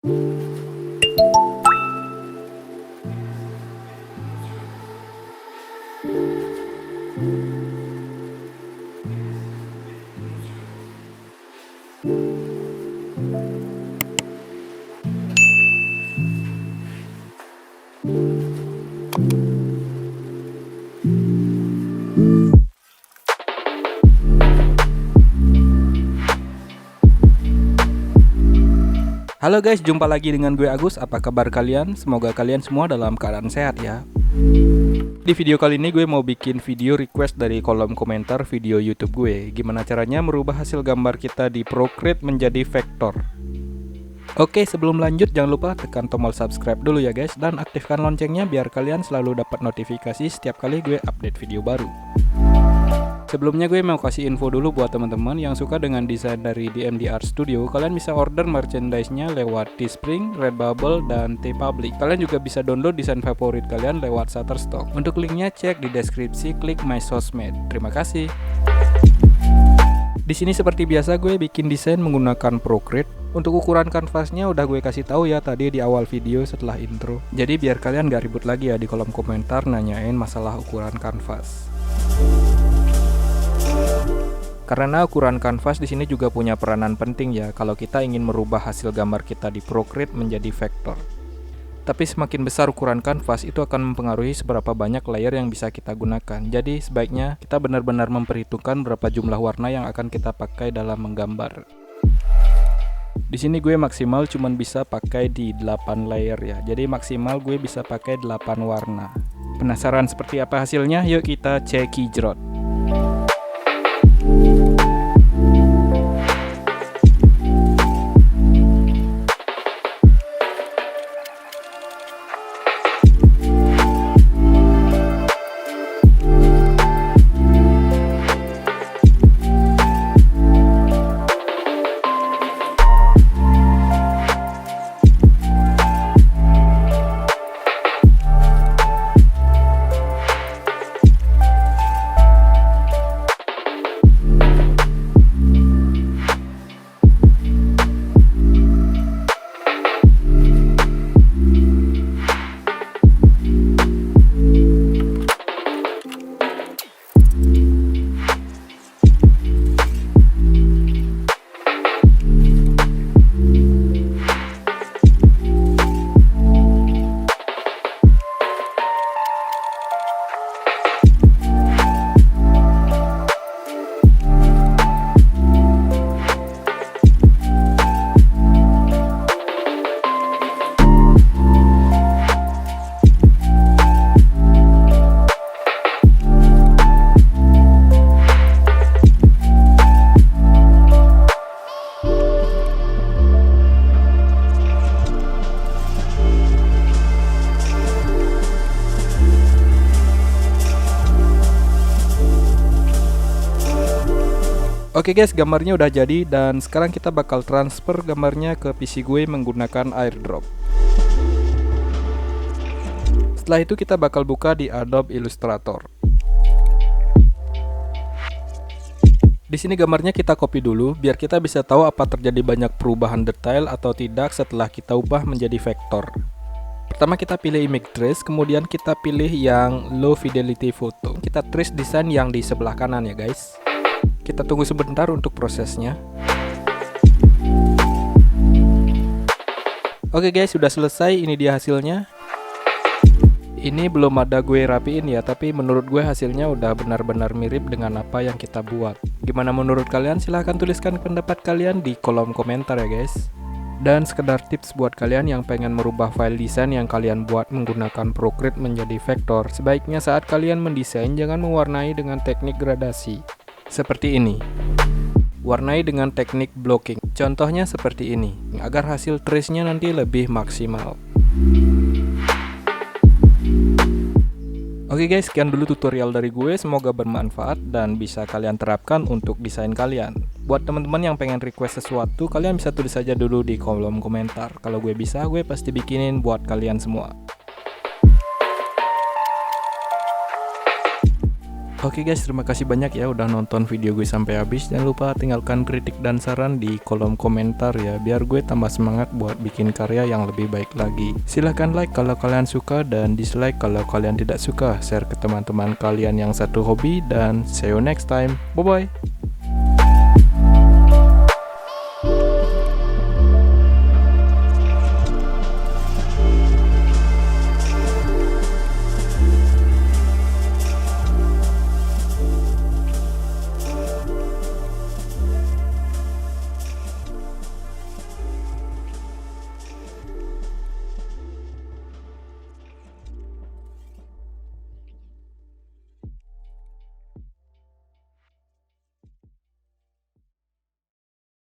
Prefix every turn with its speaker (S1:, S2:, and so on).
S1: Halo guys, jumpa lagi dengan gue Agus. Apa kabar kalian? Semoga kalian semua dalam keadaan sehat ya. Di video kali ini gue mau bikin video request dari kolom komentar video YouTube gue. Gimana caranya merubah hasil gambar kita di Procreate menjadi vektor. Oke, sebelum lanjut jangan lupa tekan tombol subscribe dulu ya guys, dan aktifkan loncengnya biar kalian selalu dapat notifikasi setiap kali gue update video baru. Sebelumnya gue mau kasih info dulu buat teman-teman yang suka dengan desain dari DMD Art Studio. Kalian bisa order merchandise-nya lewat Teespring, Redbubble, dan TeePublic. Kalian juga bisa download desain favorit kalian lewat Shutterstock. Untuk linknya cek di deskripsi, klik my sosmed. Terima kasih. Di sini seperti biasa gue bikin desain menggunakan Procreate. Untuk ukuran kanvasnya udah gue kasih tahu ya tadi di awal video setelah intro. Jadi biar kalian gak ribut lagi ya di kolom komentar nanyain masalah ukuran kanvas. Karena ukuran kanvas di sini juga punya peranan penting ya kalau kita ingin merubah hasil gambar kita di Procreate menjadi vektor. Tapi semakin besar ukuran kanvas itu akan mempengaruhi seberapa banyak layer yang bisa kita gunakan. Jadi sebaiknya kita benar-benar memperhitungkan berapa jumlah warna yang akan kita pakai dalam menggambar. Di sini gue maksimal cuman bisa pakai di 8 layer ya. Jadi maksimal gue bisa pakai 8 warna. Penasaran seperti apa hasilnya? Yuk kita cekidot. Oke guys, gambarnya udah jadi dan sekarang kita bakal transfer gambarnya ke PC gue menggunakan AirDrop. Setelah itu kita bakal buka di Adobe Illustrator. Di sini gambarnya kita copy dulu biar kita bisa tahu apa terjadi banyak perubahan detail atau tidak setelah kita ubah menjadi vektor. Pertama kita pilih image trace, kemudian kita pilih yang low fidelity photo. Kita trace desain yang di sebelah kanan ya guys. Kita tunggu sebentar untuk prosesnya. Oke guys, sudah selesai. Ini dia hasilnya. Ini belum ada gue rapiin ya, tapi menurut gue hasilnya udah benar-benar mirip dengan apa yang kita buat. Gimana menurut kalian? Silahkan tuliskan pendapat kalian di kolom komentar ya guys. Dan sekedar tips buat kalian yang pengen merubah file desain yang kalian buat menggunakan Procreate menjadi vektor, sebaiknya saat kalian mendesain jangan mewarnai dengan teknik gradasi seperti ini. Warnai dengan teknik blocking. Contohnya seperti ini, agar hasil trace-nya nanti lebih maksimal. Oke guys, sekian dulu tutorial dari gue. Semoga bermanfaat dan bisa kalian terapkan untuk desain kalian. Buat teman-teman yang pengen request sesuatu, kalian bisa tulis aja dulu di kolom komentar. Kalau gue bisa, gue pasti bikinin buat kalian semua. Oke guys, terima kasih banyak ya udah nonton video gue sampai habis. Jangan lupa tinggalkan kritik dan saran di kolom komentar ya, biar gue tambah semangat buat bikin karya yang lebih baik lagi. Silahkan like kalau kalian suka dan dislike kalau kalian tidak suka. Share ke teman-teman kalian yang satu hobi dan see you next time. Bye bye.